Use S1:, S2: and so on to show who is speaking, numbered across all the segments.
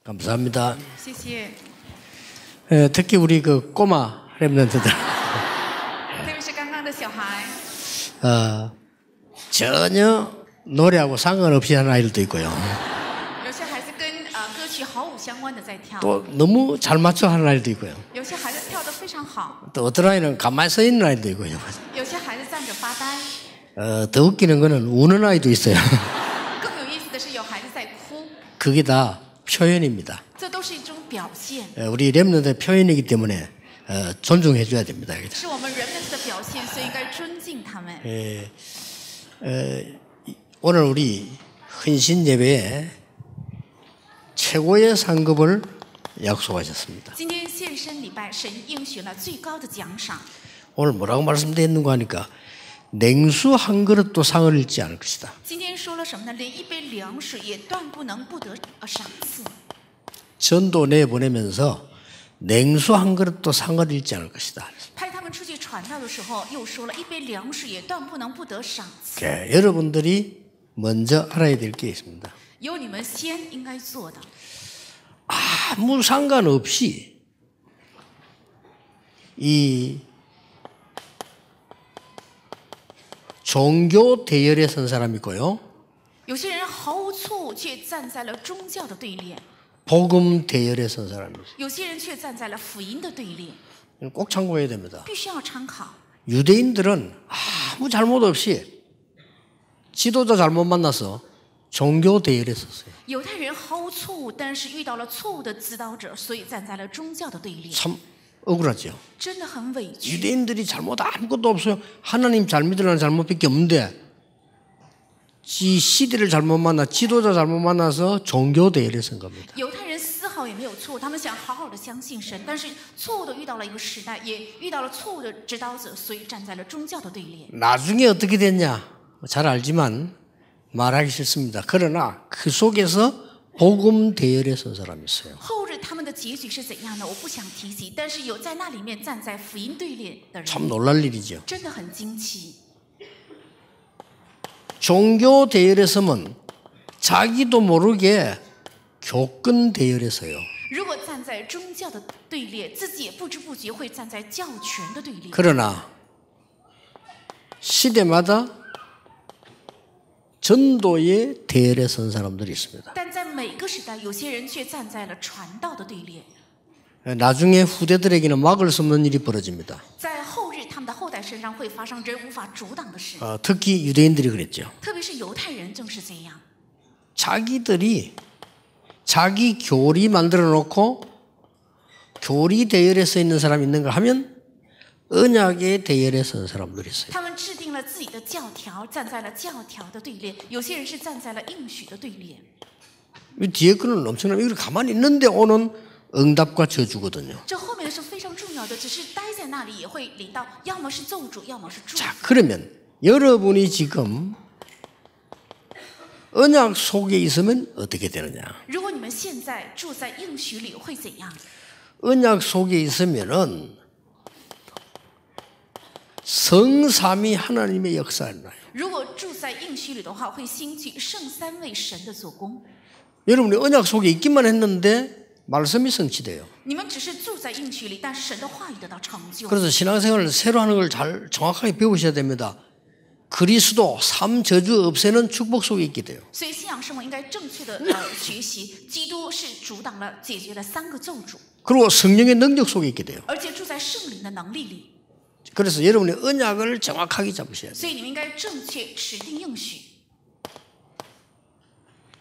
S1: 감사합니다.
S2: 谢谢。
S1: 특히 우리 그 꼬마 랩런트들
S2: 特别是刚刚的小孩，
S1: 전혀 노래하고 상관없이 하는 아이들도 있고요.
S2: 有些孩子跟歌曲毫无相关的在跳，
S1: 또 너무 잘 맞춰 하는 아이들도 있고요.
S2: 有些孩子跳得非常好，
S1: 또 어떤 아이는 가만히 서 있는 아이도 있고요.
S2: 有些孩子站着发呆。
S1: 더 웃기는 거는 우는 아이도 있어요.
S2: 更有意思的是，有孩子在哭，
S1: 그게 다 표현입니다.
S2: 这都是一种表现，
S1: 우리 랩런트의 표현이기 때문에 존중해 줘야 됩니다.
S2: 是我们人们的表现，所以应该尊敬他们。
S1: 오늘 우리 헌신 예배에 최고의 상급을 약속하셨습니다.
S2: 今天献身礼拜，神应许了最高的奖赏。
S1: 오늘 뭐라고 말씀드렸는가 하니까 냉수 한 그릇도 상을 잃지 않을 것이다.
S2: 今天说了什么呢？连一杯凉水也断不能不得赏赐。
S1: 전도 내보내면서 냉수 한 그릇도 상을 잃지 않을 것이다.
S2: 派他们出去传道的时候，又说了一杯凉水也断不能不得赏赐。
S1: 여러분들이 먼저 알아야 될 게 있습니다.
S2: 有你们先应该做的，
S1: 아무 상관없이 이 종교 대열에 선 사람이 있고요.
S2: 有些人毫无错误，却站在了宗教的对立；
S1: 복음 대열에 선 사람이 있어요.
S2: 有些人却站在了福音的对立，
S1: 꼭 참고해야 됩니다.
S2: 必须要参考。
S1: 유대인들은 아무 잘못 없이 지도자 잘못 만나서 종교 대열에 섰어요.
S2: 犹太人毫无错误，但是遇到了错误的指导者，所以站在了宗教的对立，
S1: 참 억울하죠.
S2: 真的很委屈。
S1: 유대인들이 잘못 아무것도 없어요. 하나님 잘 믿으려는 잘못밖에 없는데 지 시대를 잘못 만나 지도자 잘못 만나서 종교 대열에 선 겁니다.
S2: 犹太人丝毫也没有错误，他们想好好的相信神，但是错误的遇到了一个时代，也遇到了错误的指导者，所以站在了宗教的对立。
S1: 나중에 어떻게 됐냐 잘 알지만 말하기 싫습니다. 그러나 그 속에서 복음 대열에 선 사람이 있어요.
S2: 后日他们的结局是怎样的，我不想提及，但是有在那里面站在福音对立的人，
S1: 참 놀랄 일이죠.
S2: 真的很惊奇。
S1: 종교 대열에 서면 자기도 모르게 교권 대열에 서요.
S2: 如果站在宗教的对立，自己也不知不觉会站在教权的对立。
S1: 그러나 시대마다 전도의 대열에 선 사람들이 있습니다.
S2: 但在每个时代，有些人却站在了传道的对立。
S1: 나중에 후대들에게는 막을 수 없는 일이 벌어집니다.
S2: 在后日，他们的后代身上会发生人无法阻挡的事，
S1: 특히 유대인들이 그랬죠.
S2: 特别是犹太人正是这样。
S1: 자기들이 자기 교리 만들어 놓고 교리 대열에 서 있는 사람이 있는가 하면 언약의 대열에 선 사람들이 있어요.
S2: 他们制定了自己的教条，站在了教条的对立；有些人是站在了应许的对立。
S1: 이 뒤에 거는 엄청나게 이렇게 가만히 있는데 오는 응답과 저주거든요.
S2: 这后面是非常重要的，只是待在那里也会领到，要么是咒诅，要么是祝福。
S1: 자, 그러면 여러분이 지금 언약 속에 있으면 어떻게 되느냐?
S2: 如果你们现在住在应许里，会怎样？
S1: 언약 속에 있으면은 성삼위 하나님의 역사를 나요.
S2: 如果住在应许里的话，会兴起圣三位神的做工。
S1: 여러분이 언약 속에 있기만 했는데 말씀이 성취돼요.
S2: 你们只是住在应许里，但神的话语得到成就。
S1: 그래서 신앙생활을 새로 하는 걸 잘 정확하게 배우셔야 됩니다. 그리스도 삶 저주 없애는 축복 속에 있게 돼요.
S2: 所以信仰生活应该正确的学习，基督是阻挡了、解决了3个咒诅，
S1: 그리고 성령의 능력 속에 있게 돼요.
S2: 而且住在圣灵的能力里。
S1: 그래서 여러분이 언약을 정확하게 잡으셔야 돼요.
S2: 所以你们应该正确持定应许，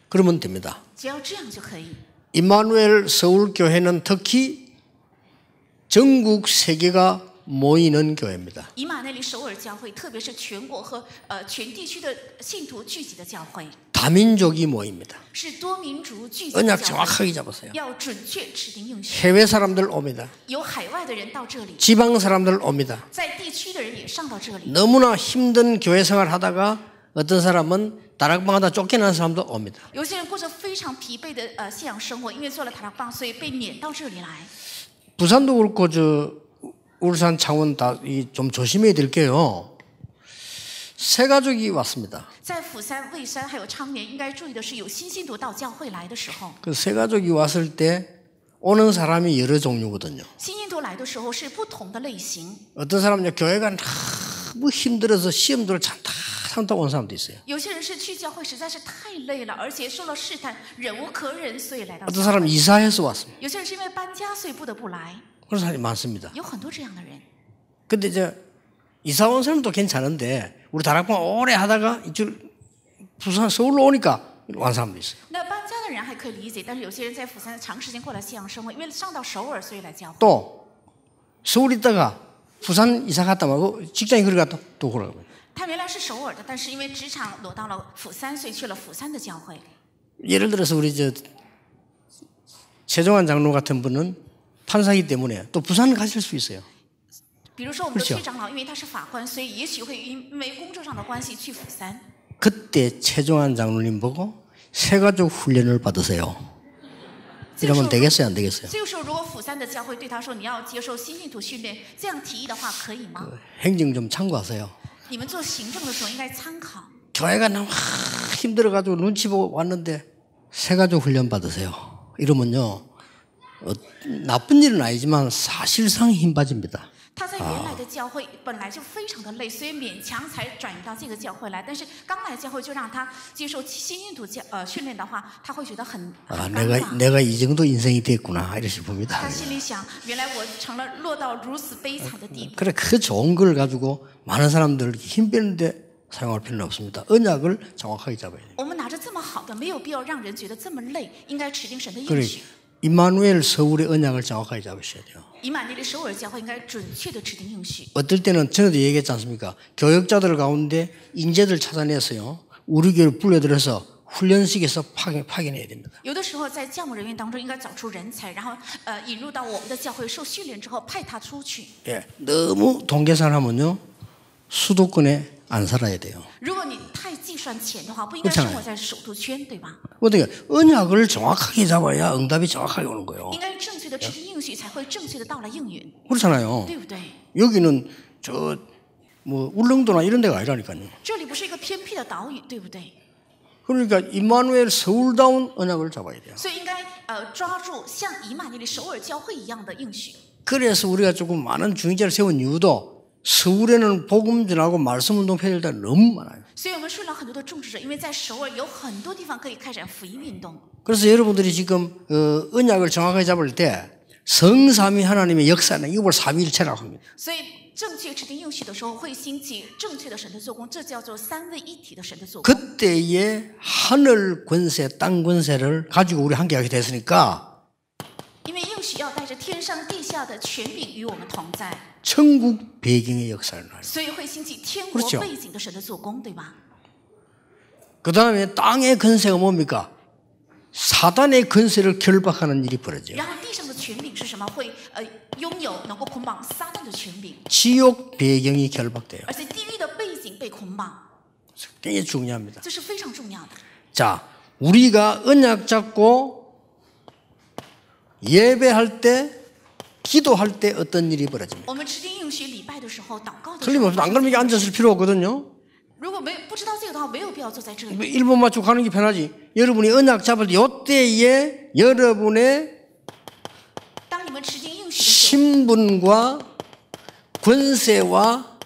S1: 그러면 됩니다.
S2: 只要这样就可以。
S1: 임마누엘 서울교회는 특히 전국 세계가 모이는 교회입니다.
S2: 以马内利首尔教会，特别是全国和全地区的信徒聚集的教会，
S1: 다민족이 모입니다.
S2: 是多民族聚集的
S1: 언약
S2: 教会，
S1: 정확하게 잡으세요.
S2: 要准确持定应许。
S1: 해외 사람들 옵니다.
S2: 有海外的人到这里，
S1: 지방 사람들 옵니다.
S2: 在地区的人也上到这里。
S1: 너무나 힘든 교회 생활 하다가 어떤 사람은 다락방 하다 쫓겨난 사람도 옵니다.
S2: 有些人过着非常疲惫的信仰生活，因为做了塔拉棒，所以被撵到这里来。
S1: 부산도 그렇고 울산 창원 다 좀 조심해야 될 게요. 새 가족이 왔습니다.
S2: 在釜山、蔚山还有昌年，应该注意的是，有新信徒到教会来的时候，
S1: 그 새 가족이 왔을 때 오는 사람이 여러 종류거든요.
S2: 新信徒来的时候是不同的类型。
S1: 어떤 사람은 교회가 너무 힘들어서 시험들을 참다 온 사람도 있어요.
S2: 有些人是去教会实在是太累了，而且受了试探，忍无可忍，所以来到教
S1: 어떤
S2: 会。
S1: 사람은 이사해서 왔습니다.
S2: 有些人是因为搬家，所以不得不来。
S1: 그런 사람이 많습니다.
S2: 有很多这样的人。
S1: 근데 이제 이사 온 사람도 괜찮은데 우리 다락방 오래 하다가 이쪽 부산 서울로 오니까 온 사람도 있어요.
S2: 那搬家的人还可以理解，但是有些人在釜山长时间过来信仰生活，因为上到首尔，所以来教会。
S1: 또 서울 있다가 부산 이사 갔다 말고 직장이 그리 갔다 또 그러고.
S2: 他原来是首尔的，但是因为职场挪到了釜山，所以去了釜山的教会。
S1: 예를 들어서 우리 저 최종환 장로 같은 분은 판사이기 때문에 또 부산 가실 수 있어요.
S2: 比如说我们的区长老，因为他是法官，所以也许会因为工作上的关系去釜山。
S1: 그때 최종환 장로님 보고 새가족 훈련을 받으세요. 이러면 되겠어요, 안 되겠어요?
S2: 这个时候，如果釜山的教会对他说你要接受新信徒训练，这样提议的话，可以吗？
S1: 행정 좀 참고하세요.
S2: 你们做行政的时候应该参考。
S1: 교회가 너무 힘들어가지고 눈치 보고 왔는데 새가족 훈련 받으세요. 이러면요 나쁜 일은 아니지만 사실상 힘 빠집니다.
S2: 他在原来的教会本来就非常的累，所以勉强才转移到这个教会来。但是刚来教会就让他接受新信徒训练的话，他会觉得很尴尬。
S1: 내가 이 정도 인생이 됐구나 이러시 봅니다.
S2: 他心里想，原来我成了落到如此悲惨的地步。
S1: 그래 그 좋은 걸 가지고 많은 사람들 힘 빼는데 사용할 필요는 없습니다. 언약을 정확하게 잡아야 돼요.
S2: 我们拿着这么好的，没有必要让人觉得这么累，应该持定神的应
S1: 그래
S2: 许。
S1: 임마누엘 서울의 언약을 정확하게 잡으셔야 돼요.
S2: 以马内利首尔教会应该准确的持定应许。
S1: 어떨 때는 전에도 얘기했지 않습니까? 교역자들 가운데 인재들 찾아내서요. 우리 교회를 불러들여서 훈련식에서 파견해야 됩니다.
S2: 有的时候在教牧人员当中应该找出人才，然后引入到我们的教会受训练之后派他出去。
S1: 예, 너무 동계산하면요 수도권에 안 살아야 돼요.
S2: 如果你太计算钱的话，不应该生活在首都圈，对吧？
S1: 어떻게 언약을 정확하게 잡아야 응답이 정확하게 오는 거예요.
S2: 应该正确的持定应许，才会正确的到来应允，
S1: 그렇잖아요.
S2: 对不对？
S1: 여기는 저 뭐 울릉도나 이런 데가 아니라니까요.
S2: 这里不是一个偏僻的岛屿，对不对？
S1: 그러니까 임마누엘 서울다운 언약을 잡아야 돼요.
S2: 所以应该抓住像以马内利首尔教会一样的应许。
S1: 그래서 우리가 조금 많은 중직자를 세운 이유도 서울에는 복음 전하고 말씀 운동 펴질 때 너무 많아요.
S2: 所以我们睡了很多的种植者，因为在首尔有很多地方可以开展福音运动。
S1: 그래서 여러분들이 지금 언약을 정확하게 잡을 때 성삼위 하나님의 역사는 이걸 삼위일체라고 합니다.
S2: 所以正确持定应许的时候，会兴起正确的神的做工，这叫做三位一体的神的做工。
S1: 그때의 하늘 권세, 땅 권세를 가지고 우리 함께 하게 됐으니까
S2: 因为应许要带着天上地下的权柄与我们同在，
S1: 천국 배경의 역사를 나요.
S2: 所以会兴起天国
S1: 그렇죠
S2: 背景的神的做工，对吧？
S1: 그 다음에 땅의 권세가 뭡니까? 사단의 권세를 결박하는 일이 벌어져요.
S2: 然后地上的权柄是什么？会拥有能够捆绑撒旦的权柄，
S1: 지옥 배경이 결박돼요.
S2: 而且地狱的背景被捆绑，
S1: 굉장히 중요합니다.
S2: 这是非常重要的。
S1: 자, 우리가 언약 잡고 예배할 때, 기도할 때 어떤 일이 벌어집니까?
S2: 我们持定应许礼拜的时候，祷告的时候，
S1: 틀림없이 안 그러면 이게 앉았을 필요 없거든요.
S2: 如果不知道这个的话，没有必要坐在这里。
S1: 1번 맞추고 가는 게 편하지. 여러분이 언약 잡을 때 이때에 여러분의
S2: 当你们持定应许的时候，
S1: 신분과 권세와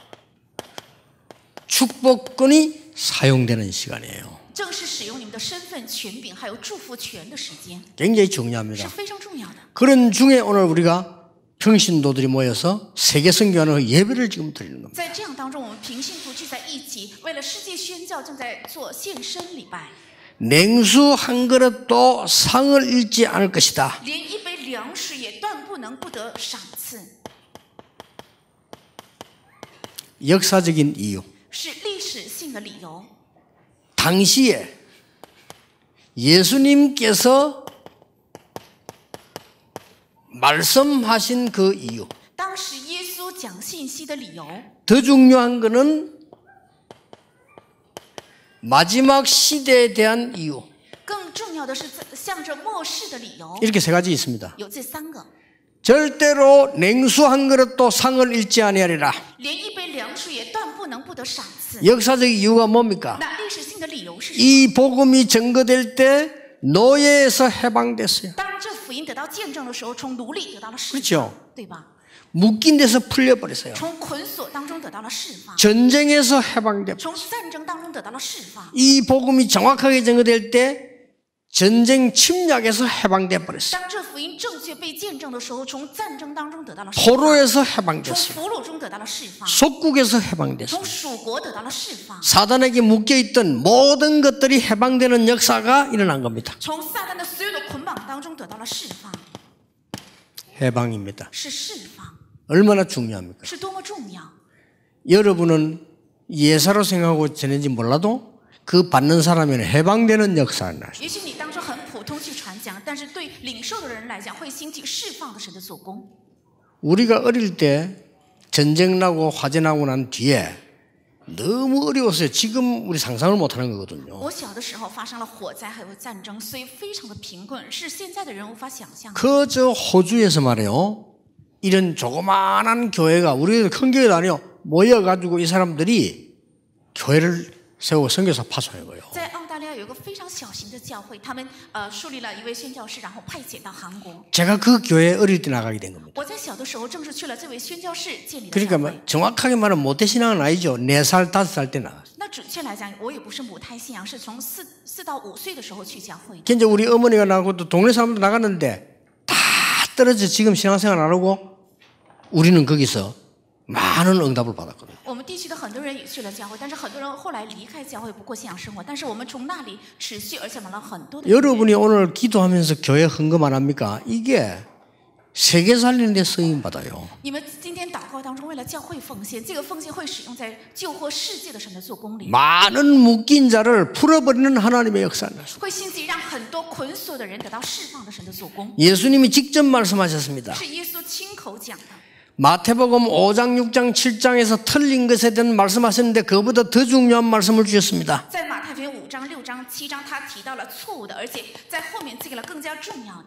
S1: 축복권이 사용되는 시간이에요.
S2: 正是使用你们的身份、权柄还有祝福权的时间，
S1: 굉장히
S2: 是
S1: 중요합니다.
S2: 非常重要的。
S1: 그런 중에 오늘 우리가 평신도들이 모여서 세계 선교하는 예배를 지금 드리는 겁니다.
S2: 在这样当中，我们平信徒聚在一起，为了世界宣教，正在做献身礼拜。
S1: 냉수 한 그릇도 상을 잃지 않을 것이다.
S2: 连一杯粮食也断不能不得赏赐，
S1: 역사적인 이유.
S2: 是历史性的理由。
S1: 당시에 예수님께서 말씀하신 그 이유.
S2: 当时耶稣讲信息的理由，
S1: 더 중요한 것은 마지막 시대에 대한 이유.
S2: 更重要的是向着末世的理由，
S1: 이렇게 세 가지 있습니다.
S2: 有这三个。
S1: 절대로 냉수 한 그릇도 상을 잃지 아니하리라.
S2: 连一杯粮食也断不能不得赏赐。
S1: 역사적 이유가 뭡니까?
S2: 那历史性的理由是什么？
S1: 이 복음이 증거될 때 노예에서 해방됐어요.
S2: 当这福音得到见证的时候，从奴隶得到了释
S1: 그렇죠
S2: 放，对吧？
S1: 묶인 데서 풀려버렸어요.
S2: 从捆锁当中得到了释放，
S1: 전쟁에서 해방됐어요.
S2: 从战争当中得到了释放。
S1: 이 복음이 정확하게 증거될 때 전쟁 침략에서 해방돼 버렸어요.
S2: 当这福音正确被见证的时候，从战争当中得到了释放，
S1: 포로에서
S2: 从
S1: 해방됐어요.
S2: 俘虏中得到了释放，
S1: 속국에서 해방됐어요.
S2: 从属国得到了释放，
S1: 사단에게 묶여있던 모든 것들이 해방되는 역사가 일어난 겁니다.
S2: 从撒旦的所有的捆绑当中得到了释放，
S1: 해방입니다.
S2: 是释放，
S1: 얼마나 중요합니까?
S2: 是多么重要。
S1: 여러분은 예사로 생각하고 지낸지 몰라도 그 받는 사람에는 해방되는 역사가 나요.
S2: 也许你当初很普通去传讲，但是对领受的人来讲，会兴起释放的神的做工。
S1: 우리가 어릴 때 전쟁 나고 화재 나고 난 뒤에 너무 어려웠어요. 지금 우리 상상을 못하는 거거든요.
S2: 我小的时候发生了火灾还有战争，所以非常的贫困，是现在的人无法想象的。
S1: 그저 호주에서 말이에요. 이런 조그마한 교회가 우리도 큰 교회도 아니요. 모여가지고 이 사람들이 교회를 세우고 선교사 파송한 거예요.
S2: 在澳大利亚有一个非常小型的教会，他们树立了一位宣教士，然后派遣到韩国。
S1: 제가 그 교회에 어릴 때 나가게 된 겁니다.
S2: 我在小的时候正是去了这位宣教士建立的
S1: 그러니까
S2: 教
S1: 뭐
S2: 会。
S1: 정확하게 말하면 모태신앙은 아니죠. 4살, 5살 때 나갔어요.
S2: 那准确来讲，我也不是母胎信仰，是从4到5岁的时候去教会的。
S1: 이제 우리 어머니가 나가고 또 동네 사람들 나갔는데 다 떨어져 지금 신앙생활 안 하고 우리는 거기서 많은 응답을 받았거든요.
S2: 我们地区的很多人也去了教会，但是很多人后来离开教会，不过信仰生活。但是我们从那里持续，而且买了很多的。
S1: 여러분이 오늘 기도하면서 교회 헌금 안 합니까? 이게 세계 살리는 데 쓰임 받아요.
S2: 你们今天祷告当中为了教会奉献，这个奉献会使用在救活世界的神的做工里，
S1: 많은 묶인 자를 풀어버리는 하나님의 역사가 났어요.
S2: 会兴起让很多捆锁的人得到释放的神的做工。
S1: 예수님이 직접 말씀하셨습니다.
S2: 是耶稣亲口讲的。
S1: 마태복음 5장, 6장, 7장에서 틀린 것에 대한 말씀하셨는데 그보다 더 중요한 말씀을 주셨습니다.
S2: 在马太福音5章、6章、7章，他提到了错误的，而且在后面这个了更加重要的。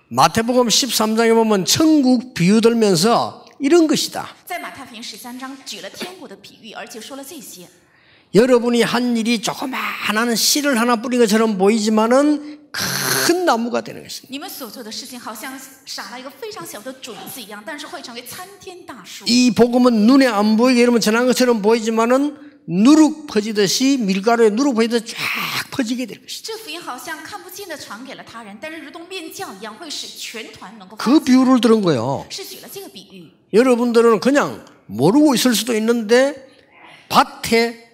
S1: 마태복음 13장에 보면 천국 비유 들면서 이런 것이다.
S2: 在马太福音13章举了天国的比喻，而且说了这些。
S1: 여러분이 한 일이 조그마한 씨를 하나 뿌린 것처럼 보이지만은 큰 나무가 되는 것입니다.
S2: 你们所做的事情好像撒了一个非常小的种子一样，但是会成为参天大树。
S1: 이 복음은 눈에 안 보이게 여러분 전한 것처럼 보이지만은 누룩 퍼지듯이 밀가루에 누룩 퍼지듯이 쫙 퍼지게 될 것이다.
S2: 这福音好像看不见的传给了他人，但是如同面教一样，会使全团能够。
S1: 그 비유를 들은 거예요.
S2: 是举了这个比喻。
S1: 여러분들은 그냥 모르고 있을 수도 있는데 밭에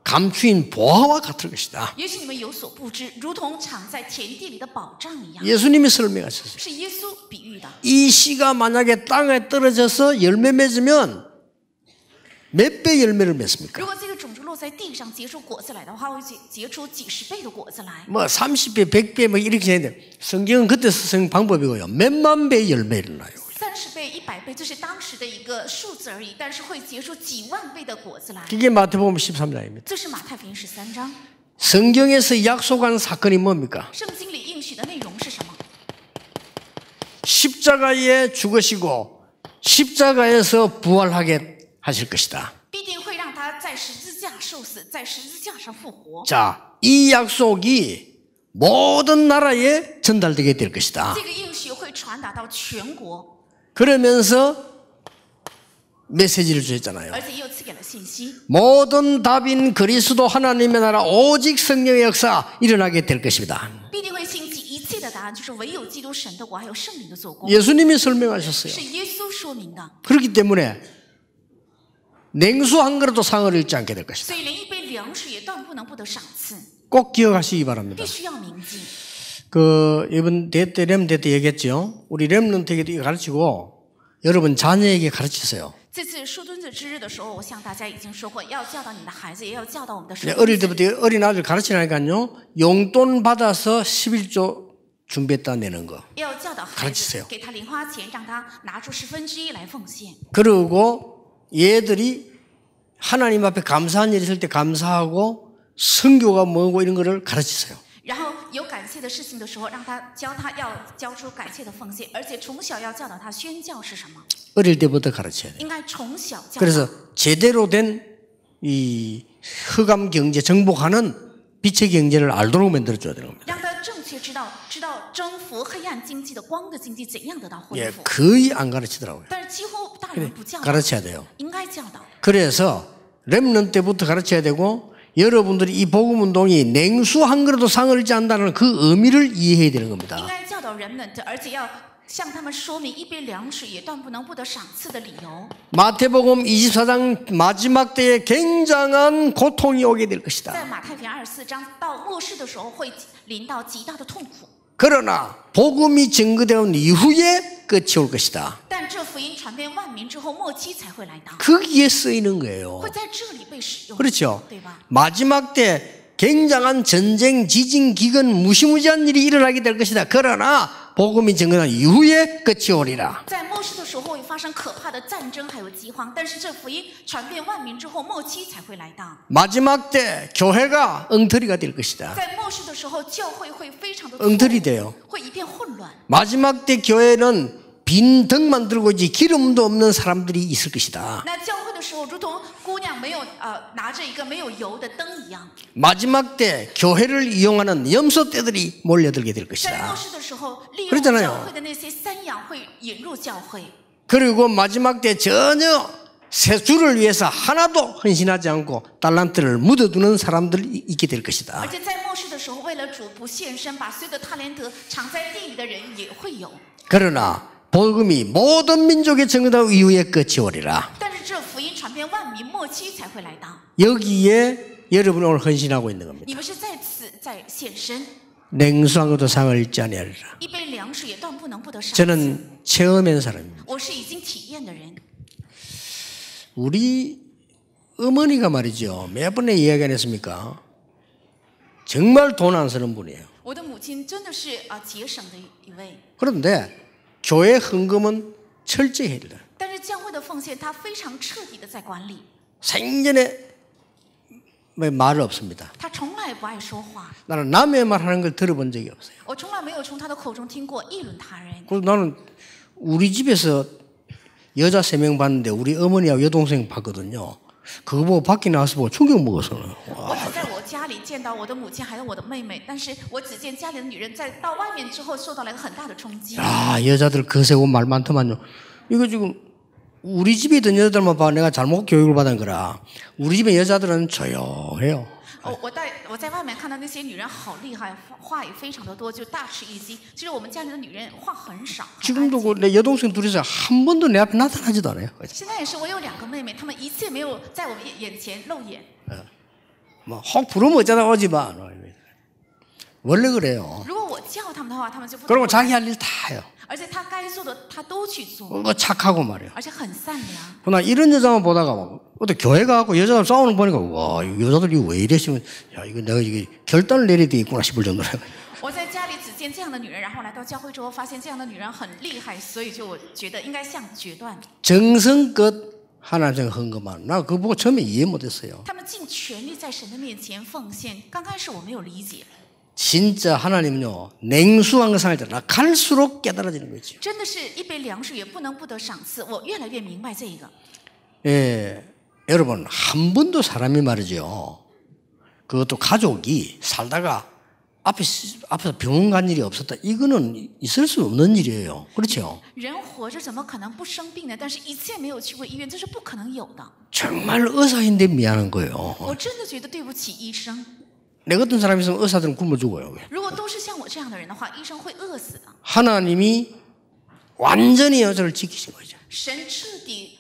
S1: 감추인 보화와 같을 것이다.
S2: 也许你们有所不知，如同藏在田地里的宝藏一样。
S1: 예수님이 설명하셨어요.
S2: 是耶稣比喻的。
S1: 이 씨가 만약에 땅에 떨어져서 열매 맺으면 몇 배 열매를 맺습니까?
S2: 如果这个种子落在地上结出果子来的话，会结出几十倍的果子来。
S1: 뭐 30배, 100배 뭐 이렇게 되는데 성경은 그때 쓰는 방법이고요. 몇만 배의 열매를 낳아요.
S2: 30倍、100倍，这是当时的一个数字而已，但是会结出几万倍的果子来。
S1: 그게 마태복음 13장입니다.
S2: 这是马太福音13章。
S1: 성경에서 약속한 사건이 뭡니까?
S2: 圣经里应许的内容是什么？
S1: 십자가에 죽으시고 십자가에서 부활하게 하실 것이다.
S2: 必定会让他在十字架受死，在十字架上复活。
S1: 자, 이 약속이 모든 나라에 전달되게 될 것이다.
S2: 这个应许会传达到全国，
S1: 그러면서 메시지를 주셨잖아요.
S2: 而且又赐给了信息。
S1: 모든 답인 그리스도 하나님의 나라 오직 성령의 역사 일어나게 될 것입니다.
S2: 必定会兴起一切的答案，就是唯有基督神的国，还有圣灵的做工。
S1: 예수님이 설명하셨어요.
S2: 是耶稣说明的，
S1: 그렇기 때문에 냉수 한 그릇도 상을 잃지 않게 될 것이다.
S2: 所以连一杯凉水也断不能不得赏赐，
S1: 꼭 기억하시기 바랍니다.
S2: 必须要铭记。
S1: 이번 대회 때 렘 대회 때 얘기했죠. 우리 렘넌트에게도 이거 가르치고 여러분 자녀에게 가르치세요.
S2: 这次树墩子之日的时候，我向大家已经说过，要教导你的孩子，也要教导我们的树墩子。
S1: 어릴 때부터 어린 아들 가르치라니까요. 용돈 받아서 11조 준비했다 내는 거.
S2: 要教导孩子
S1: 가르치세요. ，
S2: 给他零花钱，让他拿出1/10来奉献。
S1: 그리고 얘들이 하나님 앞에 감사한 일 있을 때 감사하고 성교가 뭐고 이런 거를 가르치세요.
S2: 然后有感谢的事情的时候，让他教他要交出感谢的奉献，而且从小要教导他宣教是什么，
S1: 어릴 때부터 가르쳐야 돼요.
S2: 应该从小教导。
S1: 그래서 제대로 된 이 흑암 경제 정복하는 빛의 경제를 알도록 만들어줘야 되는 겁니다.
S2: 让他正确知道征服黑暗经济的光的经济怎样得到恢
S1: 예,
S2: 复。
S1: 거의 안 가르치더라고요.
S2: 但是几乎大人不教导，
S1: 가르쳐야 돼요.
S2: 应该教导。
S1: 그래서 렘넌트 때부터 가르쳐야 되고 여러분들이 이 복음 운동이 냉수 한 그릇도 상을 지한다는 그 의미를 이해해야 되는
S2: 应
S1: 겁니다.
S2: 该教导人们，而且要向他们说明一杯凉水也断不能不得赏赐的理由。
S1: 마태복음 24장 마지막 때에 굉장한 고통이 오게 될 것이다.
S2: 在马太福音24章到末世的时候，会临到极大的痛苦。
S1: 그러나 복음이 증거되는 이후에 끝이 올 것이다.
S2: 但这福音传遍万民之后，末期才会来到，
S1: 거기에 쓰이는 거예요.
S2: 会在这里被使用，
S1: 그렇죠.
S2: 对吧？
S1: 마지막 때 굉장한 전쟁, 지진, 기근, 무시무시한 일이 일어나게 될 것이다. 그러나 복음이 증거된 이후에 끝이 오리라.
S2: 在末世的时候会发生可怕的战争还有饥荒，但是这福音传遍万民之后，末期才会来到。
S1: 마지막 때 교회가 엉터리가 될 것이다.
S2: 在末世的时候，教会会非常的
S1: 엉터리 돼요.
S2: 会一片混乱。
S1: 마지막 때 교회는 빈 덕만 들고 있지 기름도 없는 사람들이 있을 것이다.
S2: 那教会的时候，如同姑娘没有拿着一个没有油的灯一样。
S1: 마지막 때 교회를 이용하는 염소떼들이 몰려들게 될
S2: 在末
S1: 것이다.
S2: 世的时候，利用
S1: 그렇잖아요
S2: 教会的那些山羊会引入教会。
S1: 그리고 마지막 때 전혀 새 주를 위해서 하나도 헌신하지 않고 달란트를 묻어두는 사람들이 있게 될
S2: 而
S1: 것이다.
S2: 且在末世的时候，为了主不献身，把所有的他连德藏在地里的人也会有。
S1: 그러나 복음이 모든 민족에 증거된 이후에 끝이 오리라.
S2: 但是这福音传遍万民，末期才会来到。
S1: 여기에 여러분이 오늘 헌신하고 있는 겁니다.
S2: 你们是在此在献身，
S1: 냉수하고도 상을 잊지 아니하리라.
S2: 一杯凉水也断不能不得赏赐。
S1: 저는 체험한 사람입니다.
S2: 我是已经体验的人。
S1: 우리 어머니가 말이죠. 몇 번에 이야기 안 했습니까? 정말 돈 안 쓰는 분이에요.
S2: 我的母亲真的是节省的一位，
S1: 그런데 교회 헌금은 철저히 해야 돼요.
S2: 但是教会的奉献，她非常彻底的在管理，
S1: 생전에 말을 없습니다.
S2: 她从来不爱说话，
S1: 나는 남의 말하는 걸 들어본 적이 없어요.
S2: 我从来没有从她的口中听过议论他人。
S1: 그래서 나는 우리 집에서 여자 3명 봤는데 우리 어머니하고 여동생 봤거든요. 그거 보고 밖에 나와서 보고 충격 먹었어요.
S2: 我只在我家里见到我的母亲还有我的妹妹，但是我只见家里的女人在到外面之后受到了一个很大的冲击。
S1: 아, 여자들 거세고 말 많더만요. 이거 지금 우리 집에 있던 여자들만 봐. 내가 잘못 교육을 받은 거라. 우리 집의 여자들은 조용해요.
S2: 我在外面看到那些女人好厉害，话也非常的多，就大吃一惊。其实我们家里的女人话很少，很安
S1: 지금도
S2: 静。
S1: 그 내 여동생 둘이서 한 번도 내 앞에 나타나지도 않아요.
S2: 现在也是，我有2个妹妹，她们一次也没有在我们眼前露眼。
S1: 뭐 혹 부르면 어쩌다 오지만 원래 그래요.
S2: 如果我叫她们的话，她们就不。
S1: 그리고 자기 할 일 다 해요.
S2: 而且她该做的她都去做，
S1: 그거 착하고 말이에요.
S2: 而且很善良。
S1: 나 이런 여자만 보다가 막 어때 교회 가고 여자들 싸우는 거 보니까 와, 이 여자들이 왜 이래 싶으면 야, 이거 내가 이게 결단을 내려야 되겠구나 싶을 정도로.
S2: 我在家里只见这样的女人，然后来到教会之后，发现这样的女人很厉害，所以就我觉得应该下决断。
S1: 정성껏 하나님 헌금만. 나 그거 보고 처음에 이해 못했어요.
S2: 他们尽全力在神的面前奉献，刚开始我没有理解，
S1: 진짜 하나님은요 냉수한 거 상할 때나 갈수록 깨달아지는 거죠.
S2: 真的是一杯凉水也不能不得赏赐。我越来越明白这个。
S1: 예, 여러분 한 번도 사람이 말이죠. 그것도 가족이 살다가 앞에서 병원 간 일이 없었다. 이거는 있을 수 없는 일이에요. 그렇죠?
S2: 人活着怎么可能不生病呢？但是一次也没有去过医院，这是不可能有的。
S1: 정말 의사인데 미안한 거예요.
S2: 我真的觉得对不起医生。
S1: 내 같은 사람이 있으면 의사들은 굶어 죽어요.
S2: 如果都是像我这样的人的话，医生会饿死的。
S1: 하나님이 완전히 여자를 지키신 거죠.
S2: 神彻底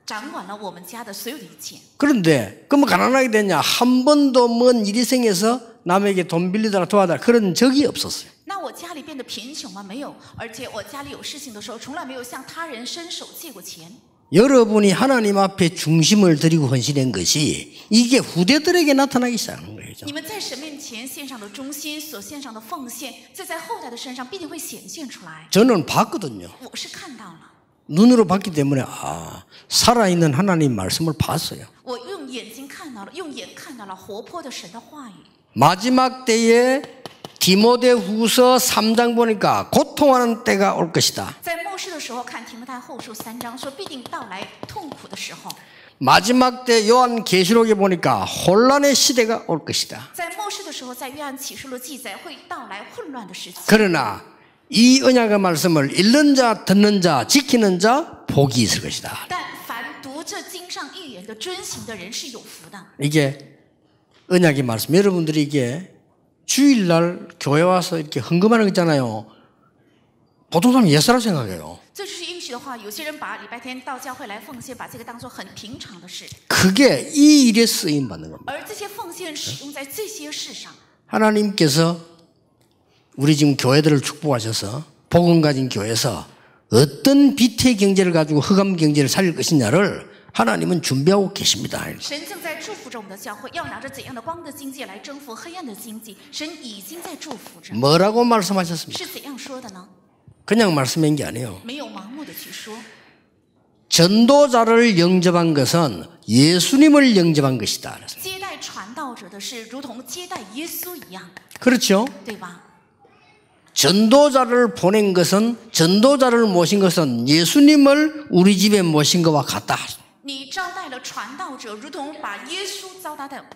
S2: 掌管了我们家的所有的一切。
S1: 그런데 그러면 가난하게 됐냐? 한 번도 뭔 일이 생겨서 남에게 돈 빌리다가 도와달라 그런 적이 없었어요.
S2: 那我家里变得贫穷吗？没有，而且我家里有事情的时候，从来没有向他人伸手借过钱。
S1: 여러분이 하나님 앞에 중심을 드리고 헌신한 것이 이게 후대들에게 나타나기 시작하는 거예요.
S2: 你们在神面前献上的忠心，所献上的奉献，这在后代的身上必定会显现出来。
S1: 저는 봤거든요.
S2: 我是看到了，
S1: 눈으로 봤기 때문에 살아있는 하나님 말씀을 봤어요.
S2: 我用眼睛看到了，用眼看到了活泼的神的话语。
S1: 마지막 때에 디모데후서 3장 보니까 고통하는 때가 올 것이다.
S2: 在末世的时候看提摩太后书3章说，必定到来痛苦的时候。
S1: 마지막 때 요한 계시록에 보니까 혼란의 시대가 올 것이다.
S2: 在末世的时候，在约翰启示录记载会到来混乱的时期。
S1: 그러나 이 언약의 말씀을 읽는 자, 듣는 자, 지키는 자 복이 있을 것이다.
S2: 但凡读这经上预言的遵行的人是有福的。
S1: 이게 언약의 말씀. 여러분들이 이게 주일날 교회 와서 이렇게 헌금하는 거 있잖아요. 보통 사람 예사라고 생각해요.
S2: 这就是应许的话，有些人把礼拜天到教会来奉献，把这个当作很平常的事。
S1: 그게 이 일에 쓰임 받는 겁니다.
S2: 而这些奉献使用在这些事上，
S1: 하나님께서 우리 지금 교회들을 축복하셔서 복음 가진 교회에서 어떤 비태 경제를 가지고 흑암 경제를 살릴 것이냐를 하나님은 준비하고 계십니다.
S2: 神正在祝福着我们的教会，要拿着怎样的光的经济来征服黑暗的经济。神已经在祝福着。
S1: 뭐라고 말씀하셨습니까?
S2: 是怎样说的呢？
S1: 그냥 말씀한 게 아니에요.
S2: 没有盲目的去说。
S1: 전도자를 영접한 것은 예수님을 영접한 것이다.
S2: 接待传道者的是如同接待耶稣一样，
S1: 그렇죠?
S2: 对吧？
S1: 전도자를 보낸 것은 전도자를 모신 것은 예수님을 우리 집에 모신 것과 같다.
S2: 你招待了传道者，如同把耶稣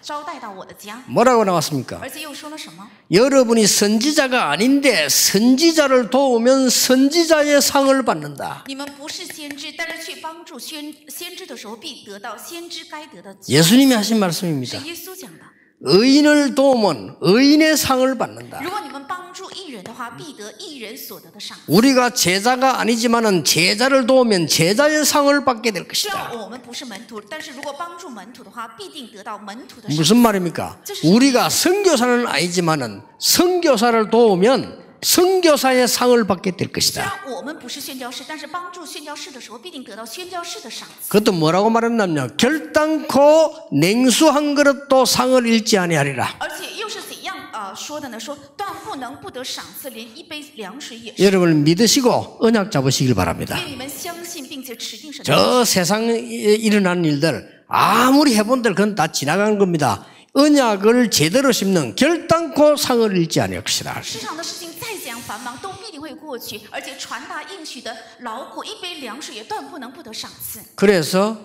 S2: 招待到我的家。
S1: 뭐라고 나왔습니까?
S2: 而且又说了什么？
S1: 여러분이 선지자가 아닌데 선지자를 도우면 선지자의 상을 받는다.
S2: 你们不是先知，但是去帮助先知的时候，必得到先知该得的。
S1: 예수님이 하신
S2: 是
S1: 말씀입니다.
S2: 耶稣讲的。
S1: 의인을 도우면 의인의 상을 받는다.
S2: 如果你们帮助义人的话，必得义人所得的赏。
S1: 우리가 제자가 아니지만은 제자를 도우면 제자의 상을 받게 될
S2: 虽
S1: 것이다.
S2: 然我们不是门徒，但是如果帮助门徒的话，必定得到门徒的赏。
S1: 무슨 말입니까? 우리가 선교사는 아니지만은 선교사를 도우면 선교사의 상을 받게 될
S2: 虽
S1: 것이다.
S2: 然我们不是宣教士，但是帮助宣教士的时候，必定得到宣教士的赏赐。
S1: 그것도 뭐라고 말했냐면요. 결단코 냉수 한 그릇도 상을 잃지 아니하리라.
S2: 而且又是怎样说的呢？说断不能不得赏赐，连一杯凉水也是。
S1: 여러분을 믿으시고 언약 잡으시길 바랍니다.
S2: 愿你们相信并且持定神的。
S1: 저 세상에 일어나는 일들 아무리 해본들 그건 다 지나가는 겁니다. 언약을 제대로 심는 결단코 상을 잃지 아니할 것이다.
S2: 世上的事情再怎样繁忙，都必定会过去，而且传达应许的劳苦，一杯凉水也断不能不得赏赐。
S1: 그래서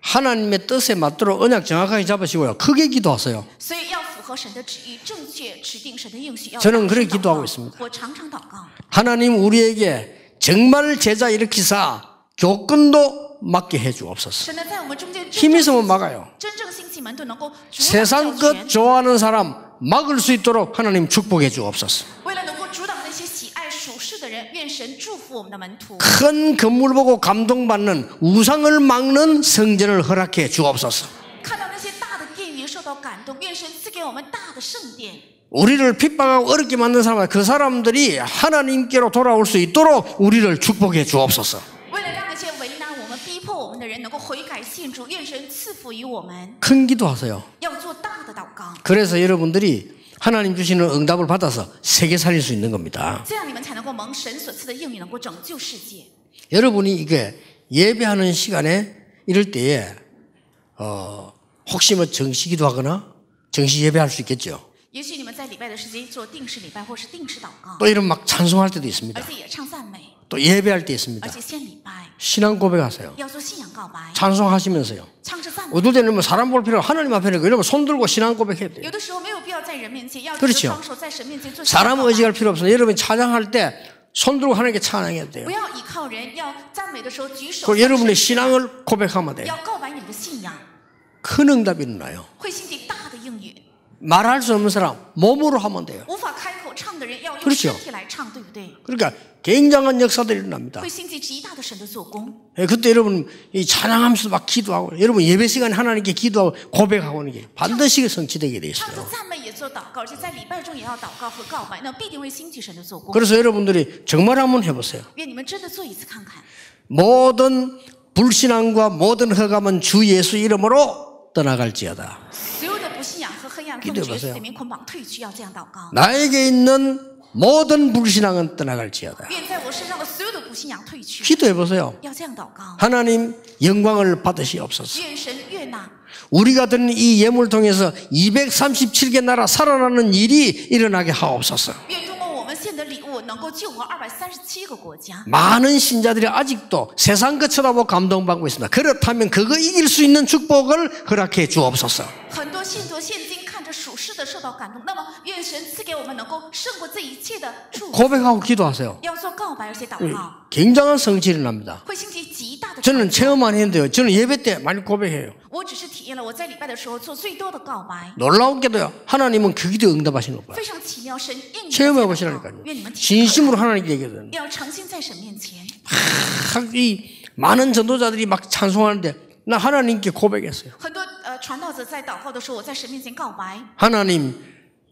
S1: 하나님의 뜻에 맞도록 언약 정확하게 잡으시고요. 크게 기도하세요.
S2: 所以要符合神的旨意，正确持定神的应许。要
S1: 저는 그렇게
S2: 大声祷告
S1: 기도하고 있습니다.
S2: 我常常祷告，
S1: 하나님 우리에게 정말 제자 일으키사 교권도 맡게 해주옵소서.
S2: 神呢在我们中间
S1: 힘 있으면 막아요.
S2: 真正兴起门徒，能够主导
S1: 세상
S2: 教
S1: 것
S2: 权，
S1: 좋아하는 사람 막을 수 있도록 하나님 축복해 주옵소서.
S2: 为了能够主导那些喜爱属世的人，愿神祝福我们的门徒。
S1: 큰 건물 보고 감동받는 우상을 막는 성전을 허락해 주옵소서.
S2: 看到那些大的殿宇受到感动，愿神赐给我们大的圣殿。
S1: 우리를 핍박하고 어렵게 만든 사람들, 그 사람들이 하나님께로 돌아올 수 있도록 우리를 축복해 주옵소서.
S2: 为了让那些为难我们、逼迫我们的人能够悔改信主，愿神赐福于我们。
S1: 큰 기도하세요.
S2: 要做大的祷告，
S1: 그래서 여러분들이 하나님 주시는 응답을 받아서 세계 살릴 수 있는 겁니다.
S2: 这样你们才能够蒙神所赐的应允，能够拯救世界。
S1: 여러분이 이게 예배하는 시간에 이럴 때에 혹시 뭐 정시기도 하거나 정시 예배할 수 있겠죠.
S2: 也许你们在礼拜的时间做定时礼拜或是定时祷告，
S1: 또 이런 막 찬송할 때도 있습니다.
S2: 而且也唱赞美，
S1: 또 예배할 때
S2: 而
S1: 있습니다.
S2: 且献礼拜，
S1: 신앙 고백하세요.
S2: 要做信仰告白，
S1: 찬송하시면서요.
S2: 唱着赞美。
S1: 어떨 때는 뭐 사람 볼 필요 하나님 앞에 여러분 손 들고 신앙 고백해야 돼요.
S2: 有的时候没有必要在人面前，要
S1: 그렇죠
S2: 举着双手在神面前做信仰
S1: 사람
S2: 告白。
S1: 의지할 필요 없어요. 여러분이 찬양할 때 손 들고 하나님께 찬양해야 돼요.
S2: 不要依靠人，要赞美的时候举手。
S1: 그리고 여러분의 신앙을 고백하면 돼요.
S2: 要告白你们的信仰，
S1: 큰 응답이 일어나요.
S2: 会兴起大的应允。
S1: 말할 수 없는 사람 몸으로 하면 돼요.
S2: 无法开口唱的人，要用
S1: 그렇죠
S2: 身体来唱，对不对？
S1: 그러니까 굉장한 역사들이 일어납니다.
S2: 会兴起极大的神的做工。
S1: 예, 그때 여러분 이 찬양하면서 막 기도하고 여러분 예배 시간에 하나님께 기도하고 고백하고 하는 게 반드시 성취되게 돼
S2: 唱着
S1: 있어요.
S2: 赞美也做祷告，而且在礼拜中也要祷告和告白，那必定会兴起神的做工。
S1: 그래서 여러분들이 정말 한번 해보세요.
S2: 愿你们真的做一次看看。
S1: 모든 불신앙과 모든 허감은 주 예수 이름으로 떠나갈지어다.
S2: 所有的不信仰和黑暗奉主耶稣里面捆绑退去，要这样祷告。
S1: 나에게 있는 모든 불신앙은 떠나갈지어다.
S2: 愿在我身上的所有的不信仰退去，
S1: 기도해보세요.
S2: 要这样祷告。
S1: 하나님 영광을 받으시옵소서.
S2: 愿神悦纳
S1: 우리가 드린 이 예물을 통해서 237개 나라 살아나는 일이 일어나게 하옵소서.
S2: 愿通过我们献的礼物，父能够救活237个国家。
S1: 많은 신자들이 아직도 세상 것 쳐다보고 감동받고 있습니다. 그렇다면 그거 이길 수 있는 축복을 허락해 주옵소서.
S2: 很多信徒现今看着属世的受到感动，那么愿神赐给我们能够胜过这一切的祝福。
S1: 고백하고 기도하세요.
S2: 要做告白而且祷告，
S1: 굉장한 성취를 납니다.
S2: 会兴起极大的。
S1: 저는 체험만 했는데요. 저는 예배 때 많이 고백해요.
S2: 我只是体验了我在礼拜的时候做最多的告白，
S1: 놀라웠게도요. 하나님은 그 기도 응답하시는 거 봐요.
S2: 非常奇妙。神应允
S1: 체험해 보시라니까요.
S2: 愿你们体验，
S1: 진심으로 하나님께 얘기해요.
S2: 要诚心在神面前。
S1: 이 많은 전도자들이 막 찬송하는데 나 하나님께 고백했어요.
S2: 很多传道者在祷告的时候，我在神面前告白。
S1: 하나님,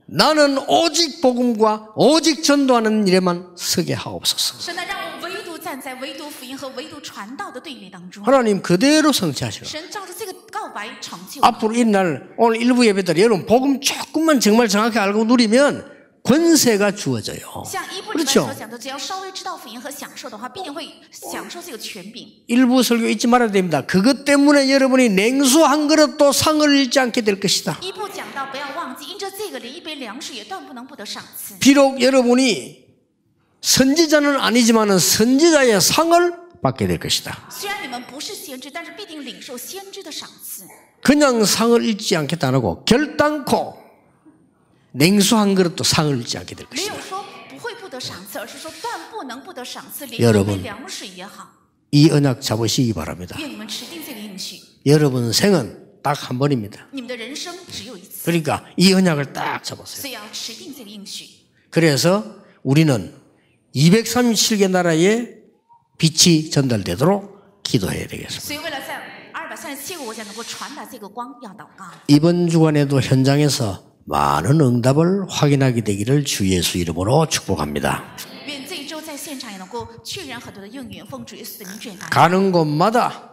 S1: 나는 오직 복음과 오직 전도하는 일에만 서게 하옵소서.
S2: 神呢，让我唯独站在唯独福音和唯独传道的队列当中。
S1: 하나님 그대로 성취하시라.
S2: 神照着这个告白成就。
S1: 앞으로 이날 오늘 일부 예배 때 여러분 복음 조금만 정말 정확히 알고 누리면 권세가 주어져요.
S2: 像一部里面所讲的，只要稍微知道福音和享受的话，必定会享受这个权柄。
S1: 일부 설교 잊지 말아야 됩니다. 그것 때문에 여러분이 냉수 한 그릇도 상을 잃지 않게 될 것이다.
S2: 一部讲到不要忘记，因着这个连一杯粮食也断不能不得赏赐。
S1: 비록 여러분이 선지자는 아니지만 선지자의 상을 받게 될 것이다.
S2: 虽然你们不是先知，但是必定领受先知的赏赐。
S1: 그냥 상을 잃지 않겠다는 거 결단코 냉수 한 그릇도 상을 잃지 않게 될
S2: 没
S1: 것이다.
S2: 有说不会不得赏赐，而是说断不能不得赏赐，连
S1: 여러분
S2: 一杯粮食也好。
S1: 이 언약 잡으시기 바랍니다.
S2: 愿你们持定这个应许。
S1: 여러분 생은 딱 한 번입니다.
S2: 你们的人生只有一次，
S1: 그러니까 이 언약을 딱 잡았어요.
S2: 所以要持定这个应许。
S1: 그래서 우리는 237개 나라에 빛이 전달되도록 기도해야 되겠습니다.
S2: 所以为了在237个国家能够传达这个光，要祷告。
S1: 이번 주간에도 현장에서 많은 응답을 확인하게 되기를 주 예수 이름으로 축복합니다.
S2: 愿这一周在现场也能够确认很多的应允，奉主耶稣的名卷答。
S1: 가는 곳마다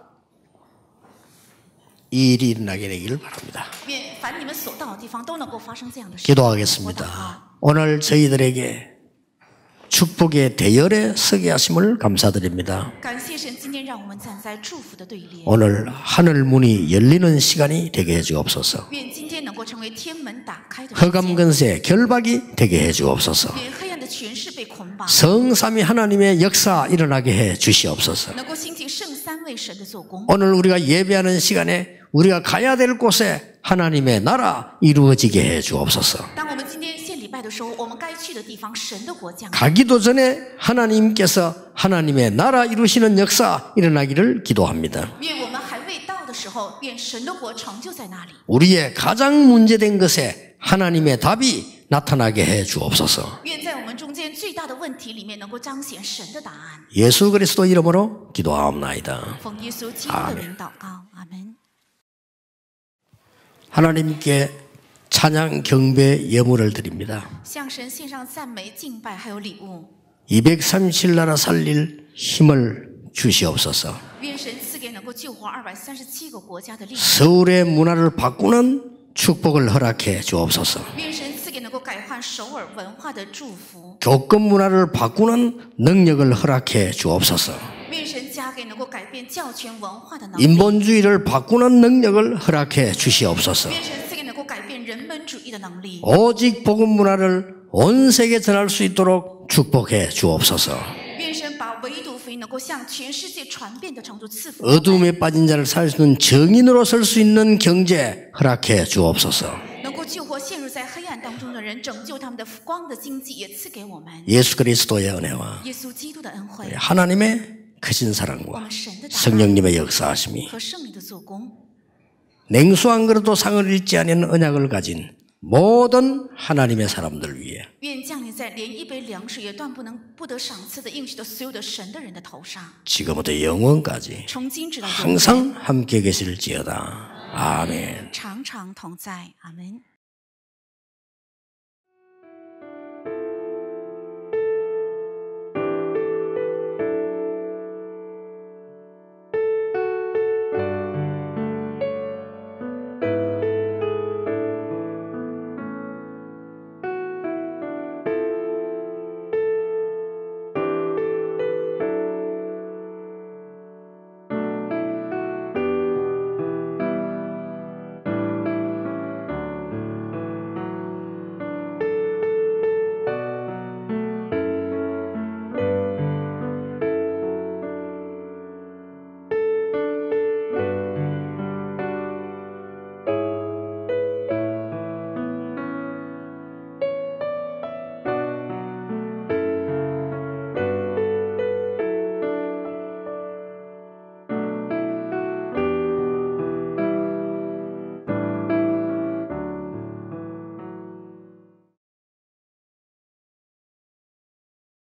S1: 이 일이 일어나게 되기를 바랍니다.
S2: 愿凡你们所到的地方都能够发生这样的事。
S1: 기도하겠습니다. 오늘 저희들에게 축복의 대열에 서게 하심을 감사드립니다.
S2: 感谢神，今天让我们站在祝福的队列。
S1: 오늘 하늘 문이 열리는 시간이 되게 해 주옵소서.
S2: 愿今天能够成为天门打开的时
S1: 허감
S2: 间。
S1: 근세 결박이 되게 해 주옵소서.
S2: 愿黑暗的权势被捆绑，
S1: 성삼위 하나님의 역사 일어나게 해 주시옵소서.
S2: 能够兴起圣三位神的做工。
S1: 오늘 우리가 예배하는 시간에 우리가 가야 될 곳에 하나님의 나라 이루어지게 해 주옵소서.
S2: 当我们今天献礼拜的时候，我们该去的地方，神的国降临。
S1: 가기도 전에 하나님께서 하나님의 나라 이루시는 역사 일어나기를 기도합니다.
S2: 愿我们还未到的时候，愿神的国成就在那里。
S1: 우리의 가장 문제된 것에 하나님의 답이 나타나게 해 주옵소서.
S2: 愿在我们中间最大的问题里面，能够彰显神的答案。
S1: 예수 그리스도 이름으로 기도하옵나이다.
S2: 奉耶稣基督的名祷告，阿门。
S1: 하나님께 찬양 경배 예물을 드립니다.
S2: 向神献上赞美、敬拜，还有礼物。
S1: 237나라 살릴 힘을 주시옵소서.
S2: 愿神赐给能够救活237个国家的力量。
S1: 서울의 문화를 바꾸는 축복을 허락해 주옵소서.
S2: 愿神赐给能够改换首尔文化的祝福。
S1: 교권 문화를 바꾸는 능력을 허락해 주옵소서.
S2: 愿神加给能够改变教权文化的能力。
S1: 인본주의를 바꾸는 능력을 허락해 주시옵소서.
S2: 愿神赐给能够改变人本主义的能力。
S1: 오직 복음 문화를 온 세계에 전할 수 있도록 축복해 주옵소서.
S2: 愿神把唯独福音能够向全世界传遍的程度赐福。
S1: 어둠에 빠진 자를 살릴 수 있는 정인으로 설 수 있는 경제 허락해 주옵소서.
S2: 能够救活陷入在黑暗当中的人，拯救他们的光的经济也赐给我们。
S1: 예수 그리스도의 은혜와
S2: 耶稣基督的恩惠，
S1: 하나님의 크신
S2: 我
S1: 사랑과
S2: 们神的大爱
S1: 성령님의 역사하심이
S2: 和圣灵的做工，
S1: 냉수 한 그릇도 상을 잃지 않는 언약을 가진 모든 하나님의 사람들 위해
S2: 愿降临在连一杯粮食也断不能不得赏赐的应许的所有的神的人的头上，
S1: 지금부터 영원까지
S2: 从今直到永远，
S1: 항상 함께 계실지어다. 아멘.
S2: 常常同在。阿门。